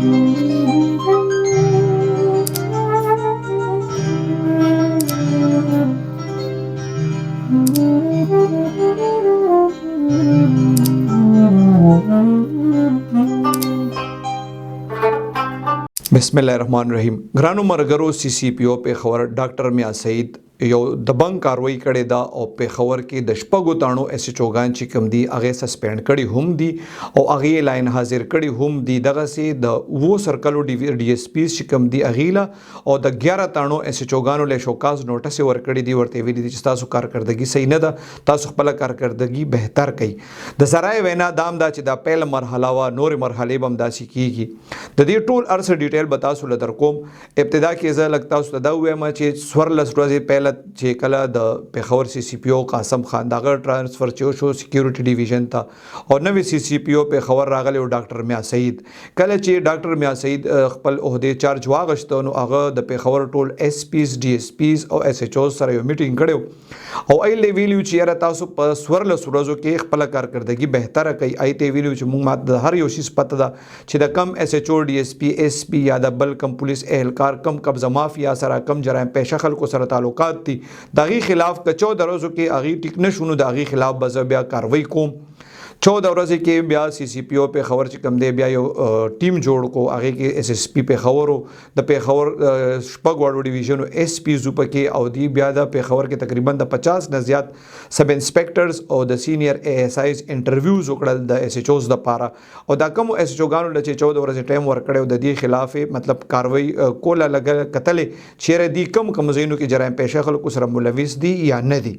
बिस्मिल्लाहिर्रहमानिर्रहीम। ګرانو مرګرو سی سی پی او پیښور ډاکټر میا سعید یو د بنګ کاروایی کړې ده او پیښور کې د شپږو تاڼو اس ایچ اوګان چې کوم دي هغه سسپند کړي هم دي او هغه لاین حاضر کړي هم دي دغه سي د وو سرکلو ډي اس پی چې کوم دي اغیلا او د 11 تاڼو اس ایچ اوګانو له شوکاز نوټس ورکړي دي ورته ویلي دي چې تاسو کارکردګي صحیح نه ده، تاسو خپل کارکردګي بهتر کړئ। د سرای وینا دام دا چې د پیل مرحله وا نور مرحله بم داسي کیږي د دې ټول ارس ډیټیل بتا سو لدر کوم ابتدا کې زه لګتا اوس دا وایم چې سورلس ورځې پهله چې کله د پیښور سی سی پی او قاسم خان دغه ټرانسفر چې شو سکیورټي ډیویژن ته او نوې سی سی پی او پیښور راغلی او ډاکټر میا سعید کله چې ډاکټر میا سعید خپل عہده چارج واغشته نو هغه د پیښور ټول اس پیز ډي اس پیز او اس ایچ او سره یو میټینګ کړو او ای ویلیو چې را تاسو په سورلس ورځو کې خپل کارکردګي بهتره کوي ای ته ویلیو چې موږ د هر یو شي پته ده چې د کم اس ایچ او ډي اس پی اس پی یا د بل کم پولیس اهلکار کم قبضه مافیا سره کم جرایم پیشه خلکو سره تعلقات دي دغه خلاف کچو دروازو کې اغي ټیک نشونو دغه خلاف به بیا کاروایی کوم 14 ورځې کې بیا سی سی پی او په خبر چې کم دی بیا یو ټیم جوړ کو هغه کې اس ایس پی په خبرو د په خبر شپږ وړو ډیویژن اس پی زو پکې او دی بیا د په خبر کې تقریبا د 50 نه زیات سب انسپیکټرز او د سینیئر ای اس آیز انټرویوز وکړل د اس ایچ اوز د پاره او دا کوم اس ایچ اوګانو لچې 14 ورځې ټایم ورکړو د دې خلاف مطلب کاروایی کوله لګ قتل چیرې دی کم زینو کې جرایم پیشه خلکو سره ملوث دي یا نه دي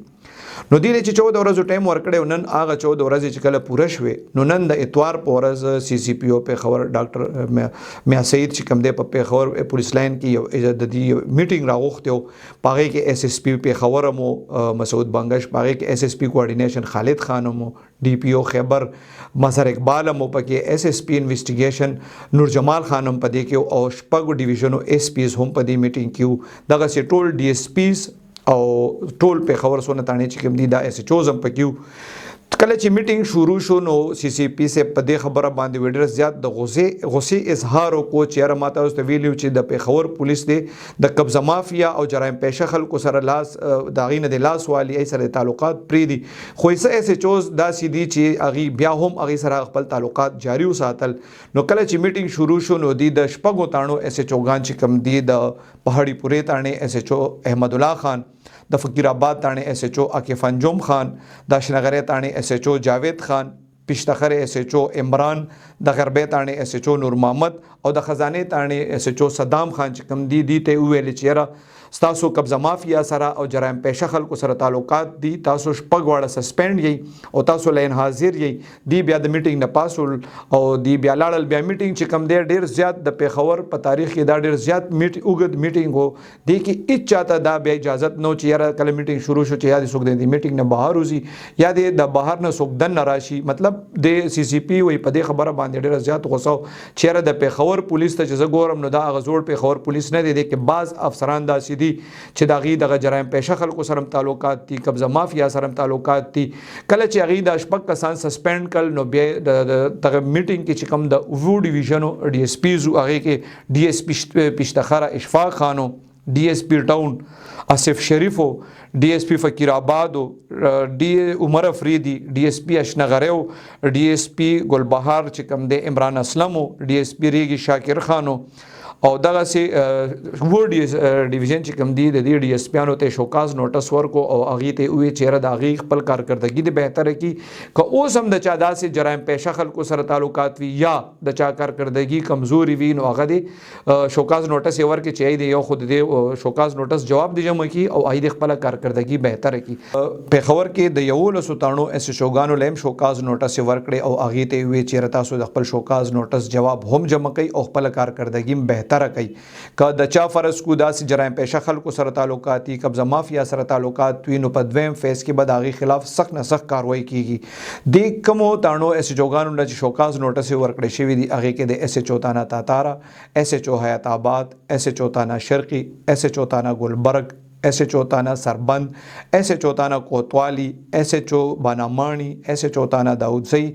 نو دی چې 14 ورځې ټایم ورکړو نن هغه 14 ورځې چې کله پوره شوه نو نن د اتوار په ورځ سی سی پی او په خبر ډاکټر میا سعید چې کوم دی په خبر پولیس لاین کې یو د دې میټینګ راغوښته او پاره کې اس ایس پی په خبر مو مسعود بنگش پاره کې اس ایس پی کوارډینیشن خالد خان مو ډي پی او خیبر مظهر اقبال مو پکې اس ایس پی انویسټیګیشن نور جمال خانم پدې کې او شپږ ډیویژنو اس پیز هم پدې میټینګ کې دغه سي ټول ډي اس پیز او ټول په خبر سونه تانه چې کوم دي دا اس ایچ اوزم پکیو کله چې میټینګ شروع شو نو سی سی پی سے په دې خبره باندې ویډر زیات د غصې اظهار کو چې ماته اوس ویلیو چې د پیښور پولیس دی د قبضه مافیا او جرایم پیشه خلکو سره لاس د غینه د لاس والی ای سره تعلقات پری دي خو ایسه اس ایچ اوز دا سی دي چې اغي بیا هم اغي سره خپل تعلقات جاری وساتل نو کله چې میټینګ شروع شو نو دی د شپږو تاڼو اس ایچ اوګان چې کم دي د پهاړی پورې تاڼې اس ایچ او احمد الله خان د فقیر آباد تاڼې اس ایچ او عاکف انجم خان د شنغره تاڼې اس ایچ او جاوید خان پشتخر اس ایچ او عمران د غربی تاڼې اس ایچ او نور محمد او د خزانه تاڼې اس ایچ او صدام خان چې کم دي ته ویل چې تاسو قبضه مافیا سره او جرایم پیشه خلکو سره تعلقات دي تاسو شپږ وړه سسپند یې او تاسو لین حاضر یې دی بیا د میټینګ نه پاسول او دی بیا لاړل بیا میټینګ چې کم دی ډیر زیات د پیښور په تاریخ کې دا ډیر زیات اوږد میټینګ وو دی کې هیڅ چاته دا بیا اجازه نو چې یاره کله میټینګ شروع شو چې یا د څوک د میټینګ نه بهر وځي یا د بهر نه څوک دن راشي مطلب د سی سی پی وي په دې خبره باندې ډیر زیات غوسه چې یاره د پیښور پولیس ته چې زه ګورم نو دا غزوړ پیښور پولیس نه دی کې بعض افسران دا سي چې دغه د جرایم پیشه خلکو سره تعلقات دي قبضه مافیا سره تعلقات دي کله چې هغه د شپږ کسان سسپند کړ نو بیا د میټینګ کې چې کوم د وو ډیویژنو ډي اس پیز هغه کې ډي اس پی پشتخره اشفاق خانو ډي اس پی ټاون آصف شریفو ډي اس پی فقیر آبادو ډي عمر افریدي ډي اس پی اشنغرو ډي اس پی ګلبهار چې کوم د عمران اسلمو ډي اس پی ریګي شاکر خانو او دغه سي وو ډیویژن چې کوم دی د دې ډي اس پیانو ته شوکاز نوټس ورکو او اغه ته وی چیرې د اغه خپل کارکردګي د بهتره کی که اوس هم د چا داسې جرایم پیشه خلکو سره تعلقات وي یا د چا کارکردګي کمزوري وي نو هغه دی شوکاز نوټس ورکې چې دی یو خود دی شوکاز نوټس جواب دی جمع کی او اغه خپل کارکردګي بهتره کی په خبر کې د یو له سلطانو اس شوګانو لیم شوکاز نوټس ورکړي او اغه ته وی چیرې تاسو د خپل شوکاز نوټس جواب هم جمع کوي او خپل کارکردګي بهتره کوي که د چا فرض کو داسې جرایم پیشه خلکو سره تعلقات دي قبضه مافیا سره تعلقات وي نو په دویم فیز کې به د هغې خلاف سخت نه سخت کاروایی کیږي د کومو تاڼو اس ایچ اوګانو نه چې شوکاز نوټس ورکړی شوي دي هغې کې د اس ایچ او تانا تاتارا اس ایچ او حیات آباد اس ایچ او تانا شرقي اس ایچ او تانا گلبرگ اس ایچ او تانا سربند اس ایچ او تانا کوتوالی اس ایچ او بانامانی اس ایچ او تانا داودزئی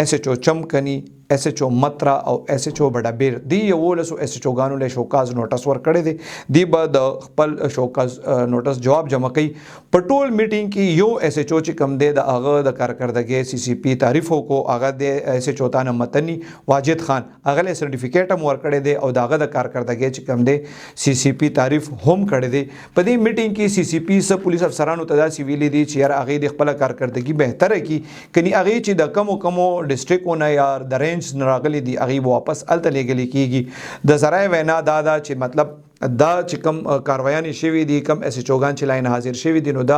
اس ایچ او چمکنی ایس ایچ او مترا او ایس ایچ او بډابیر دی 11 ایس ایچ اوګانو له شوکاز نوټس ورکړی دی دی به د خپل شوکاز نوټس جواب جمع کوي په ټول میټینګ کې یو ایس ایچ او چې کم دی د هغه د کارکردګۍ سی سی پی تعریف وکړو هغه د ایس ایچ او تانه متنی واجد خان هغه له سرټیفیکیټ هم ورکړی دی او دغه د کارکردګۍ چې کم دی سی سی پی تعریف هم کړی دی په دې میټینګ کې سی سی پی سب پولیس افسرانو ته داسې ویلي دي چې یار هغه د خپل کارکردګي بهتره کی کني هغه چې د کمو ډیسټریکټونه یا د رینج راغلي دي هغه واپس الته لګل کیږي د ذرای وینا دا چې مطلب دا چې کم کاروایانې شوي دي کم ایس ایچ اوګان چې لاین حاضر شوي دي نو دا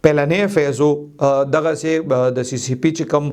پهلنې فیزو دغه سه د سی سی پی چې کم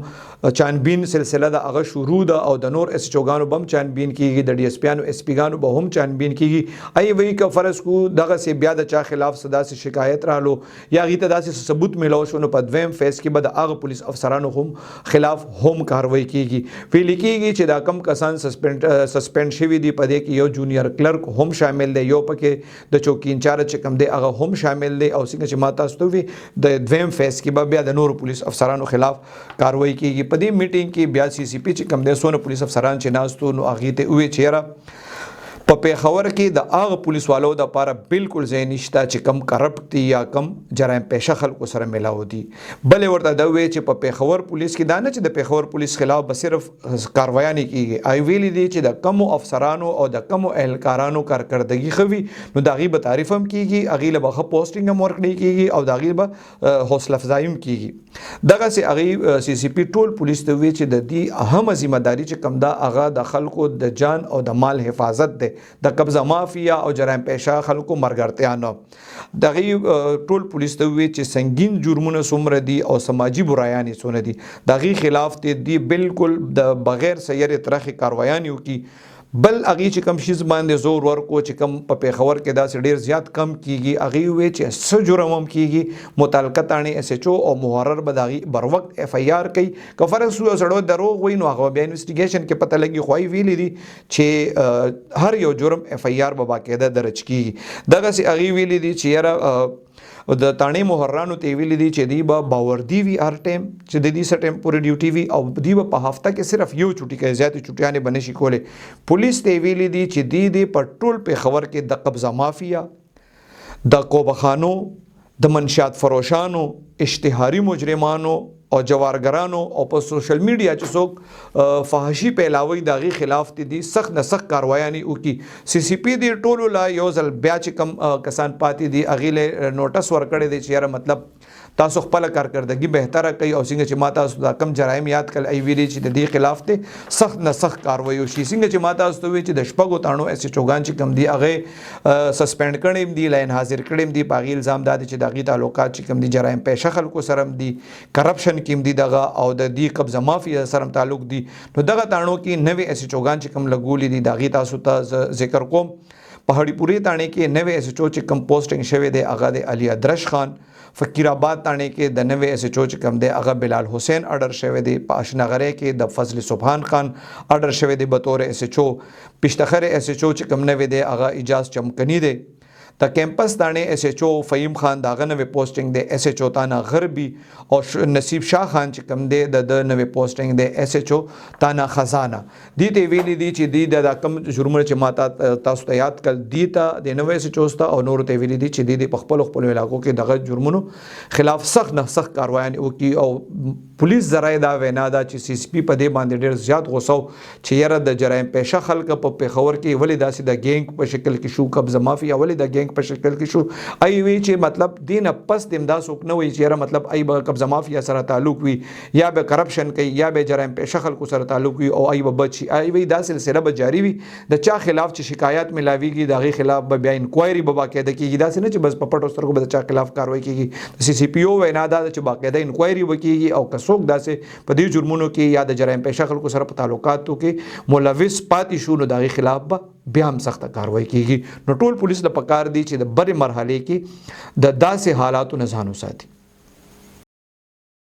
چانبین سلسله د هغه شروع ده او د نور ایس ایچ اوګانو بم چانبین کیږي د ډي اس پیانو اس پی ګانو به هم چانبین کیږي ای وی که فرض کو دغه سه بیا د چا خلاف صدا سه شکایت رالو یا غي ته داسې ثبوت ملو شو نو په دویم فیز کې به د هغه پولیس افسرانو هم خلاف هم کاروایی کیږي ویل کیږي چې دا کم کسان سسپند شوي دي په دې کې یو جونیئر کلرک هم شامل دی یو پکې د چوکي انچارج چې کم دی هغه هم شامل دی او څنګه چې ماته استوي د دویم فیز کې به بیا د نور پولیس افسرانو خلاف کاروایی کیږي په دې میټینګ کې بیا سی سی پی چې کم دی سونه پولیس افسران چې ناستو نو هغه ته وی چیرې په پیښور کې د هغه پولیس والو د لپاره بالکل ځای نشته چې کم کرپټ دي یا کم جرایم پیشه خلکو سره ملاو دي بلې ورته دا وی چې په پیښور پولیس کې دا نه چې د پیښور پولیس خلاف به صرف کاروایانې کیږي ای ویلي دي چې د کم افسرانو او د کم اهلکارانو کارکردګي خوي نو دا غي به تعریف هم کیږي اغه له به پوسټینګ هم ورکړي کیږي او دا غي به حوصله افزایی هم کیږي دغه سي اغه سی سی پی ټول پولیس ته وی چې د دې اهم ذمہ داری چې کم دا اغه د خلکو د جان او د مال حفاظت ده د قبضه مافیا او جرایم پیشه خلکو مرګرتیا نه دغه ټول پولیس ته وی چې سنگین جرمونه څومره دي او سماجی برایانې څونه دي دغه خلاف ته دی بالکل د بغیر سیر ترخی کاروایانیو کی بل اغه چې کم شیز باندې زور ورکو چې کم په پیښور کې دا ډیر زیات کم کیږي اغه وی چې څه جرم هم کیږي متعلقه تانی ایس ایچ او او محرر بداغي بر وخت اف ای آر کوي کفر سړو دروغ وي نو هغه بیا انویسټیګیشن کې پته لګي خوای ویلې دي چې هر یو جرم اف ای آر به باقاعده درج کیږي دغه سي اغه ویلې دي چې یاره د تانی محررانو ته ویل دي چې دی به باوردی وی هر ټیم چې د دې سټیم پوری ډیوټي وی او دی په هفته کې صرف یو چټي کې زیات چټیانه بنشي کوله پولیس ته ویل دي چې دی په ټول په خبر کې د قبضه مافیا د کوبخانو د منشات فروشانو اشتهاري مجرمانو او جوارګرانو او په سوشل میډیا چې څوک فحاشي پیلاوي دغه خلاف دي سخت نه سخت کاروایانې وکي سی سی پی دی ټولو لا یو ځل بیا چې کم کسان پاتې دي اغه له نوټس ورکړي دي چې یاره مطلب تاسو خپل کارکردګي بهتره کوي او څنګه چې ماته تاسو دا کم جرایم یاد کړل ای ویلي چې د دې خلاف ته سخت نه سخت کاروایی وشي څنګه چې ماته تاسو وی چې د شپږو تانو ایس ایچ اوګان چې کم دی هغه سسپند کړي دي لاین حاضر کړي دي باغی الزام دادي چې دغه تعلقات چې کم دي جرایم پیشه خلکو سره دي کرپشن کې دي دغه او د دې قبضه مافیا سره تعلق دي نو دغه تانو کې نوې ایس ایچ اوګان چې کم لګولې دي دغه تاسو ته ذکر کوم پهاړی پوری تانه کې نوې ایس ایچ او چې کم پوسټینګ شوی دی هغه د علي ادرش خان فقیر آباد تانه کې د نوې ایس ایچ او چې کم دی هغه بلال حسین اډر شوی دی په اشنغره کې د فضل سبحان خان اډر شوی دی به تور ایس ایچ او پښتخره ایس ایچ او چې کم نوې دی هغه اجازه چمکنی دی د کیمپس دانه ایس ایچ او فهیم خان داغه نوې پوسټینګ دی ایس ایچ او تانا غربي او نصیب شاه خان چې کم دی د نوې پوسټینګ دی ایس ایچ او تانا خزانه دی ته ویلي دي چې دی د کم جرمونه چې ماته تاسو ته یاد کړ دی ته د نوې ایس ایچ او ستا او نور ته ویلي دي چې دی په خپل علاقو کې دغه جرمونو خلاف سخت نه سخت کاروایي وکي او پولیس ذرای دا وینا دا چې سی سی پی په دې باندې ډیر زیات غوسه چې یاره د جرایم پیشه خلک په پیښور کې ولې داسې د ګینګ په شکل کې شو قبضه مافیا ولې د ګینګ په شکل کې شو ای وی چې مطلب دینه پس دیم دا څوک نه وي چې یاره مطلب ای به قبضه مافیا سره تعلق وي یا به کرپشن کوي یا به جرایم پیشه خلکو سره تعلق وي او ای به بچي ای وی دا سلسله به جاری وي د چا خلاف چې شکایت ملاويږي دغه خلاف به بیا انکوایري به باقاعده کیږي دا نه چې بس په پټو سترګو به چا خلاف کاروایی کیږي سی سی پی او وینا دا چې باقاعده انکوایري وکيږي او کڅوک داسې په دې جرمونو کې یا د جرایم پیشه خلکو سره په تعلقاتو کې ملوث پاتې شو نو دغه خلاف به بیا هم سخت کاروایی کیږي نو ټول پولیس د پکار دي چې د بری مرحله کې د داسې حالاتو نه ځان وساتي